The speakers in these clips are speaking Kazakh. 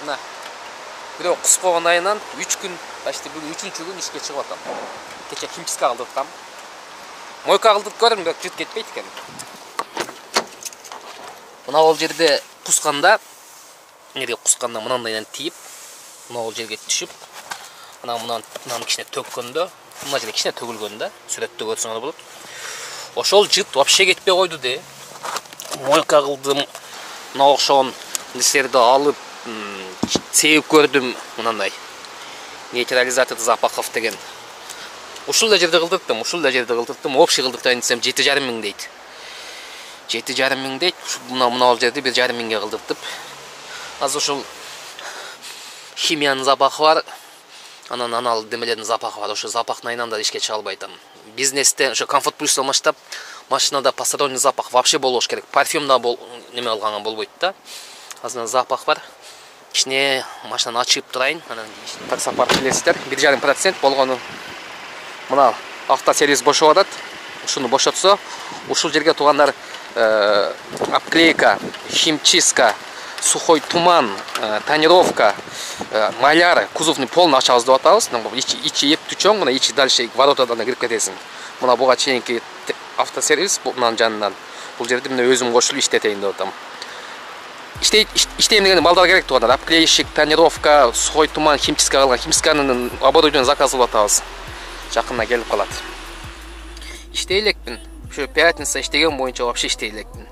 Мына бирок кус болгондайынан 3 күн, почти бүгүн 3-чү күн ишке чыгып атам. Кече химчиска кылдырткам. Мойка кылдырып көрдүм, бирок жыт кетпейт экен. Мына ол жерде кусканда, мынандайдан тийип, мына ол жерге түшүп, мынаны кичине төккөндө, мына жерде кичине төгүлгөндө, сүрөттө көрсөңөр болот. Ошол жыт вообще кетпей койду де. Мойка кылдым, мына окшогон нерселерди алып, сеип көрдүм, мынандай. Нейтрализатор запахов деген. Ушул да жерде кылдырттым, общий кылдыртайын десем 7,5 миң дейт. 7,5 миң дейт. Мына ол жерде 1,5 миңге кылдыртып. Азыр ушул химиянын запахы бар. Анал демелердин запахы бар. Ошо запахтын айынан да ишке чыга албайтам. Бизнесте ошо комфорт плюстан баштап машинада посторонний запах вообще болуш керек. Парфюмда неме алганга болбойт да. Азыр запах бар. Кичине машинаны ачып турайын. Анан таксопарк билесиздер, 1,5% болгону. Мына автосервис бошоп атат. Ушуну бошотсо, ушул жерге тугандар обклейка, химчистка, сухой туман, тонировка, маляр, кузовный полный ачабыз деп атабыз. Ичи эптүү чоң, мына ичи дальше воротадан кирип кетесиң. Мына буга чейинки автосервис мынанын жанынан. Бул жерде мен өзүм кошулуп иштетейин деп атам. Иштейм деген балдар керек тугандар. Обклейщик, тонировка, сухой туман, химчистка кылган. Химчистканын оборудование заказ кылып атабыз. Жакында келип калат. Иштей элекмин. Ошо пятница иштеген боюнча вообще иштей элекмин.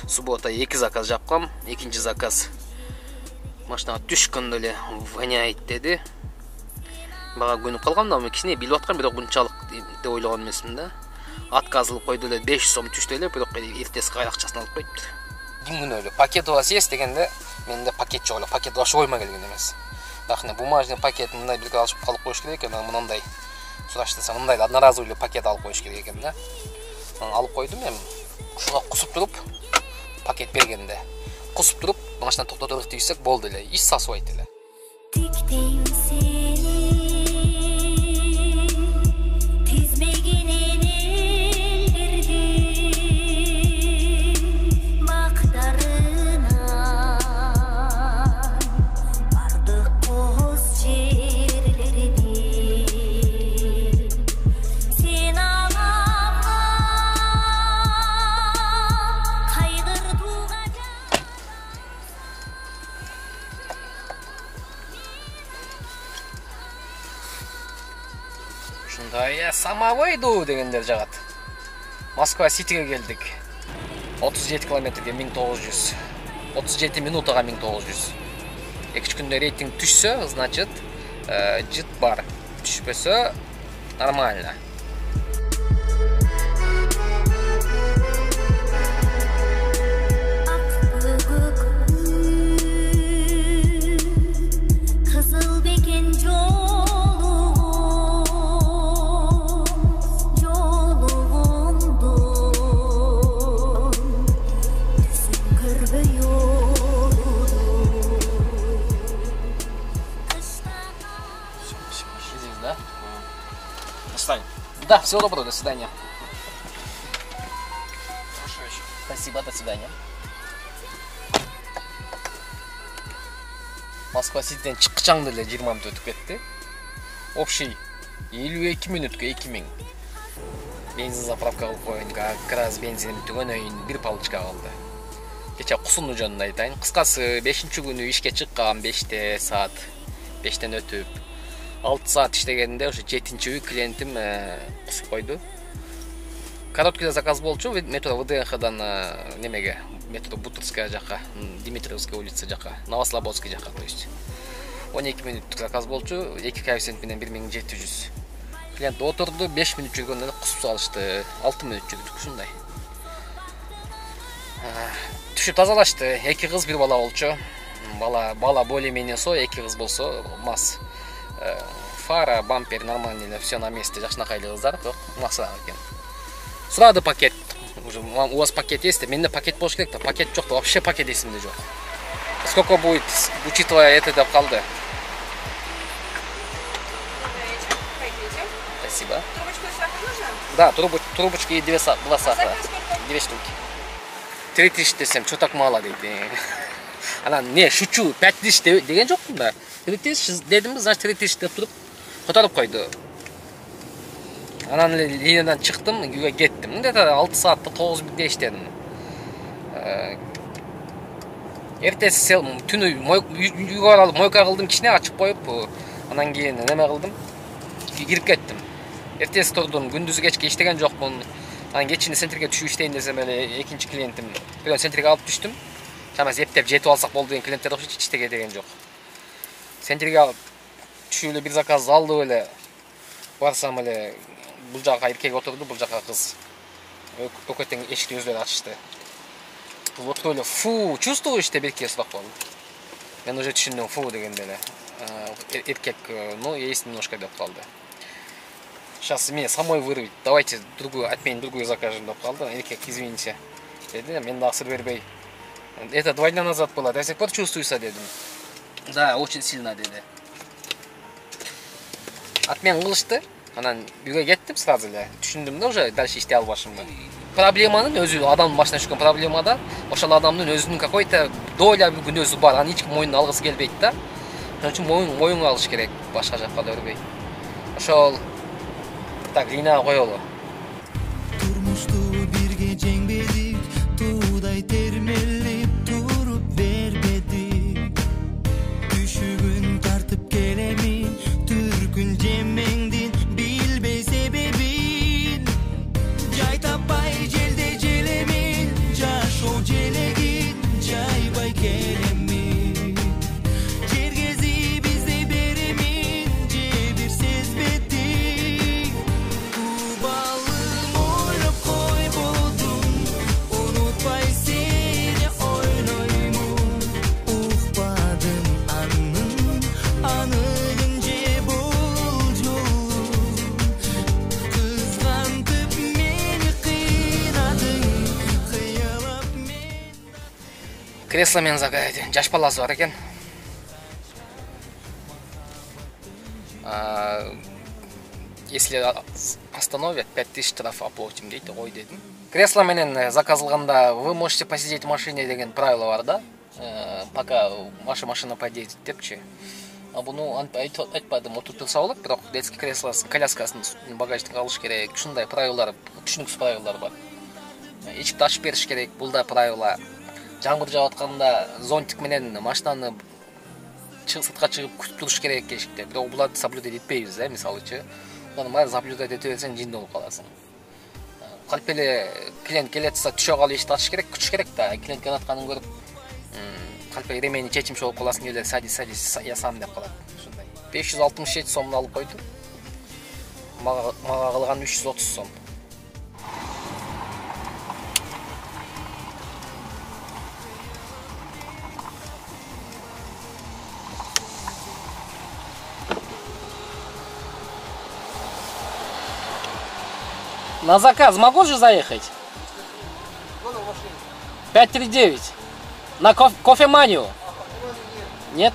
Суббота 2 заказ жапкам, экинчи заказ машинага түшкөндө эле воняйт деди. Бага көнүп калгам да, кичине билип аткам, бирок мынчалык деп ойлогон эмесмин да. Отказ кылып койду эле, 500 сом түштү эле, бирок эртеси кайра акчасын алып коюптур. Димгүнөлү пакет у вас есть дегенде, менде пакет жок эле, пакет вообще коймой келген эмес. Дагы бумажный пакет мындай бирге алып калып коюш керек экен, мындай сураштаса мындай одноразовый пакет алып коюш керек экен да. Алып койдум мен. Ушуга кусуп туруп пакет бергенде. Кусуп туруп, машинаны токтотуп тийсек болду эле. Иш сасыбайт эле. Ушундай самовойду дегендер жагат. Москва Ситиге келдик. 37 километрге 1900. 37 минутага 1900. 2 күндө рейтинг түшсө, значит, жыт бар. Түшпөсө, нормально. Да, всего доброго, до свидания. Спасибо, до свидания. Москва Ситиден чыкчаң деле 20 мүнөт өтүп кетти. Общий 52 мүнөткө 2000. Бензин заправка кылып коюн, как раз бензиним түгөнөйүн, бир палочка калды. Кече кусуну жөнүндө айтайын. Кыскасы 5-күнү ишке чыккам 5-те саат. 5тен өтүп 6 саат иштегенде ошо 7-үй клиентим кусуп койду. Короткий заказ болчу, метро ВДНХдан немеге, метро Бутырская жака, Дмитриевская улица жака, Новослободский жака, то есть 12 мүнөттүк заказ болчу, 2 коэффициент менен 1700. Клиент отурду, 5 мүнөт жүргөндө кусуп салышты, 6 мүнөт жүрдүк ушундай. Түшүп тазалашты, 2 кыз, 1 бала болчу. Бала более-менее со, 2 кыз болсо мас. Фара, бампер нормально, все на месте, жакшынакай эле кыздар, максат экен. Сурады пакет. У вас пакет есть? Менде пакет болуш керек, пакет жок, вообще пакет эсимде жок. Сколько будет, учитывая это, деп калды? Спасибо. Трубочку и сахар нужно? Да, трубочки и 2 сахара. 2 штуки. 3000 десем, что так мало, дейт. Анан не шучу 5000 деген жокмун да. 3000 дедим, значит 3000 деп туруп которуп койду. Анан линиядан чыктым, үйгө кеттим. Где-то 6 саатта 9000 иштедим. Эртеси түнү үйгө барып мойка кылдым, кичине ачып коюп, анан кийин неме кылдым, кирип кеттим. Эртеси турдум, күндүзү кечке иштеген жокмун. Анан кечинде центрге түшүп иштейин десем эле экинчи клиентим. Бирөө центрге алып түштүм. Чамасы эптеп жетип алсак болду деген клиенттер окшойт, иштеге деген жок. Центрге алып түшүп эле бир заказ алды эле. Барсам эле бул жака эркек отурду, бул жака кыз. Өкөтең эшикти өздөрү ачышты. Вот эле фу, чувствуешь ты берке сурап калдым. Мен уже түшүндүм фу дегенде эле. Эркек, ну, есть немножко деп калды. Сейчас меня самой вырвет. Давайте другую, отменим другую закажем деп калды. Эркек, извините. Деди, мен дагы сыр бербей. Это 2 дня назад было. До сих пор чувствуется, дедим. Да, очень сильно, деди. Отмен кылышты. Анан үйгө кеттим сразу эле. Түшүндүм да уже дальше иштей албашымды. Проблеманын өзү, адамдын башына түшкөн проблемада, ошол адамдын өзүнүн какой-то доля bir күнөөсү бар. Аны эч ким мойнуна алгысы келбейт да. Ошон үчүн моюнга алыш керек, башка жакка да өрбөй. Ошол так линияга коелу. Турмушту бирге жеңбедик, туудай термелип туруп бербедик. Күшүгүн тартып келемин, түркүн жемеңдин билбей себебин. Жай таппай желде желемин, жашоо желегин жайбай келемин. Жергези бизде беремин, же бир сезбедик. Балым ойлоп койбодум, унутпай сени ойлоймун. Укпадым анын же бул жолу. Кызгантып мени кыйнадың, кыялап мен. Кресло мен заказать. Жаш баласы бар экен. Если остановят, 5000 штраф оплатим дейт, ой дедим. Кресло менен заказылганда вы можете посидеть в машине деген правило бар да. Пока ваша машина поедет депчи. А буну айтпадым, отуртурса болот, бирок детский креслосын, коляскасын багажникке алыш керек. Ушундай правилар, түшүнүксүз правилар бар. Эчикти ачып бериш керек, бул да правило. Жаңбыр жаап атканда зонтик менен машинаны сыртка чыгып күтүп туруш керек эшикте. Бирок буларды соблюдать этпейбиз, мисалычы. Буларды баары соблюдать эте берсең жин болуп каласың. Калп эле клиент келатса түшө калып эшикти ачыш керек, күтүш керек да. Клиент келатканын көрүп, калп ремени чечимчи болуп каласың, эле садись, я сам деп калат. Ушундай. 567 сомду алып койдум. Мага калган 330 сом. На заказ могу же заехать? 539. На кофеманию? Нет?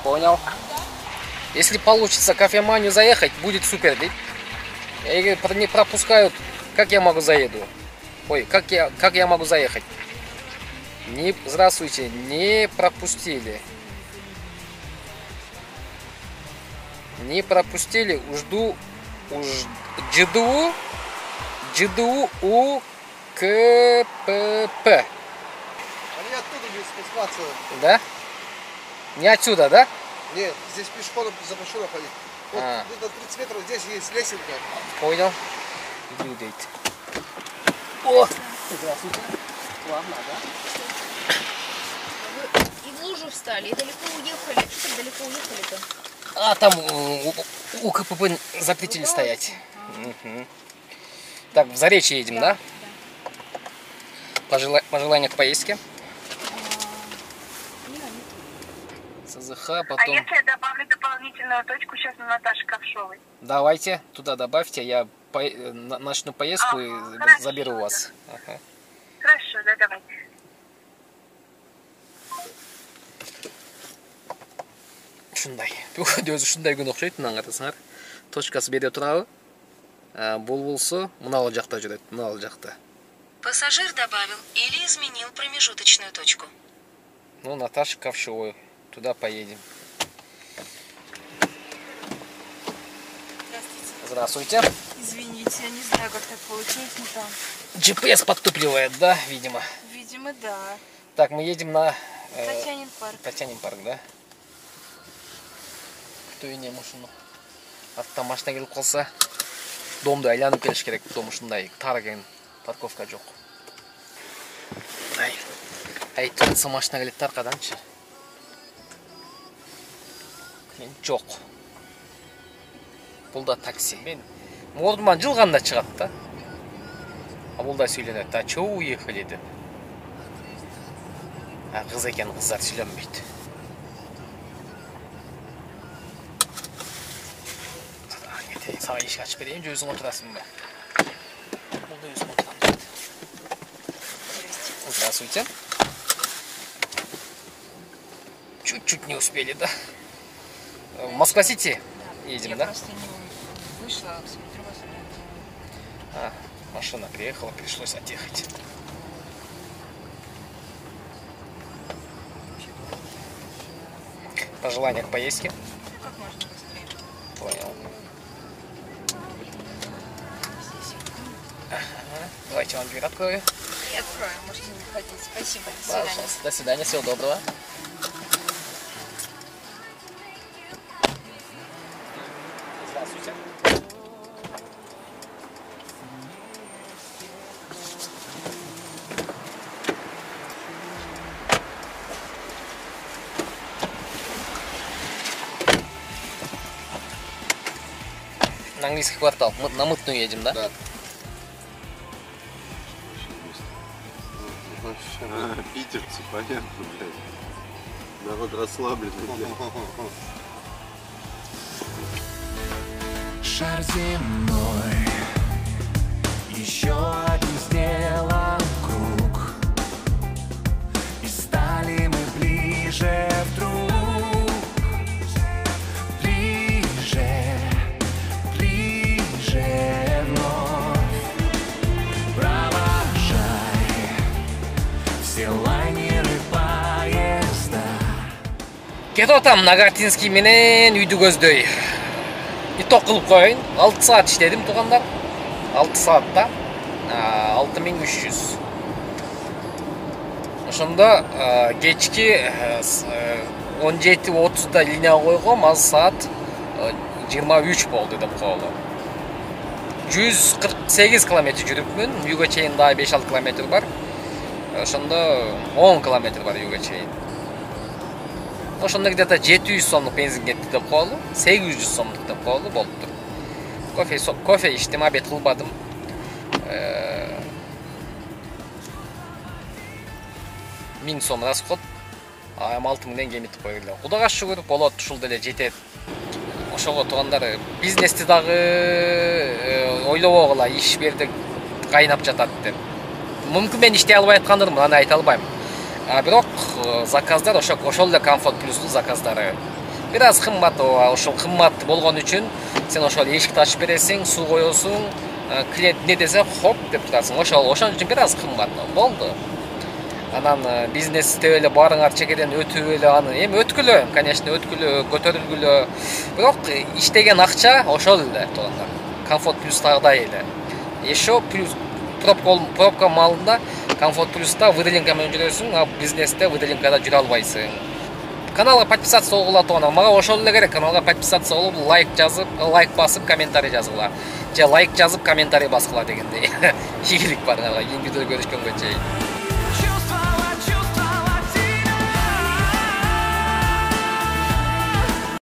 Понял. Если получится кофеманию заехать, будет супер. Не пропускают. Как я могу заеду? Ой, как я могу заехать? Здравствуйте, не пропустили. Не пропустили, жду ЖДУ у КПП. Они оттуда будут спускаться. Да? Не отсюда, да? Нет, здесь пешеходом запрещено ходить. Вот где-то 30 метров здесь есть лесенка. Понял. Иди. О! Здравствуйте. Ладно, да? И в лужу встали, и далеко уехали. Что так далеко уехали-то? А там у КПП запретили стоять. Угу. Так, в Заречье едем, да? Пожелания к поездке. СЗХ, потом... А если я добавлю дополнительную точку сейчас на Наташе Ковшовой? Давайте, туда добавьте, я начну поездку и хорошо, заберу вас. Ага. Хорошо, да, давайте. Ушундай. Өзү ушундай күн окшойт, мына карасаңар. Точкасы бере турабы? Бул болсо, мына жакта жүрөт, мына жакта. Пассажир добавил или изменил промежуточную точку. Ну, Наташа Ковшевой. Туда поедем. Здравствуйте. Извините, я не знаю, как так получилось, но там. GPS подтупливает, да, видимо. Видимо, да. Так, мы едем на Татьянин парк. Татьянин парк, да? Кто ине машину? Аттан машина келип калса, домду айланып келиш керек. Дом ушундай тар экен, парковка жок. Айтып жатса машина келет аркаданчы. Жок. Бул да такси. Мен мордуман жылганда чыгат да. А бул да сүйлөнөт. А чё уехали деп. А кыз экен, кыздар сүйлөнбөйт. Sana iş açıp vereyim, özün oturasın mı? Burada özün oturasın. Здравствуйте. Чуть-чуть не успели, да? В Москва-Сити едем, Я да? просто не вышла, смотрю вас. А, машина приехала, пришлось отъехать. Пожелания к поездке? Как можно быстрее? Понял. Давайте вам дверь открою. Я открою, можете не выходить. Спасибо, до свидания. Пожалуйста. До свидания, всего доброго. Здравствуйте. На английский квартал. Мы на Мытную едем, да? Да. Питерцы, понятно, блядь. Народ расслабленный, блядь. Шар земной еще один сделал круг, и стали мы ближе вдруг, ближе, ближе вновь. Провожай все лайнеры поезда. Кетип атам Нагатинский менен үйдү көздөй. Иток кылып коеюн. 6 саат иштедим туугандар. 6 саатта 6300. Ошондо кечки 17:30да линияга койгом, азыр саат 23 болду деп коелу. 148 километр жүрүпмүн. Үйгө чейин дагы 5-6 километр бар. Ошондо 10 километр бар үйгө чейин. Ошондо где-то 700 сомдук бензин кетти деп коелу. 800 сомдук деп коелу болуптур. Кофе içtim, обед кылбадым. 1000 сом расход. Эми 6000ден кемитип койгула. Кудайга шүгүр болот, ушул деле жетет. Ошого туугандар бизнести дагы ойлобогула, иш берди кайнап жатат деп. Мүмкүн мен иштей албай аткандырмын, аны айта албайм. Бирок заказдар ошол эле Комфорт Плюстун заказдары. Бираз кымбат, ошол кымбат болгон үчүн сен ошол эшикти ачып бересиң, суу коесуң, клиент не десе хоп деп турасың. Ошол үчүн бираз кымбат болду. Анан бизнесте эле баарыңар чекеден өтүп эле аны эми өткүлө, конечно, өткүлө, көтөрүлгүлө. Бирок иштеген акча ошол эле туугандар. Комфорт Плюстагыдай эле. Еще плюс пробка малында Комфорт Плюста выделенка менен жүрөсүң, а бизнесте выделенкада жүрө албайсың. Каналга подписаться болгула туугандар. Мага ошол эле керек. Каналга подписаться болуп, лайк басып, комментарий жазгыла. Же лайк жазып, комментарий баскыла дегендей. Ийгилик барыңарга. Кийинки видеодо көрүшкөнгө чейин.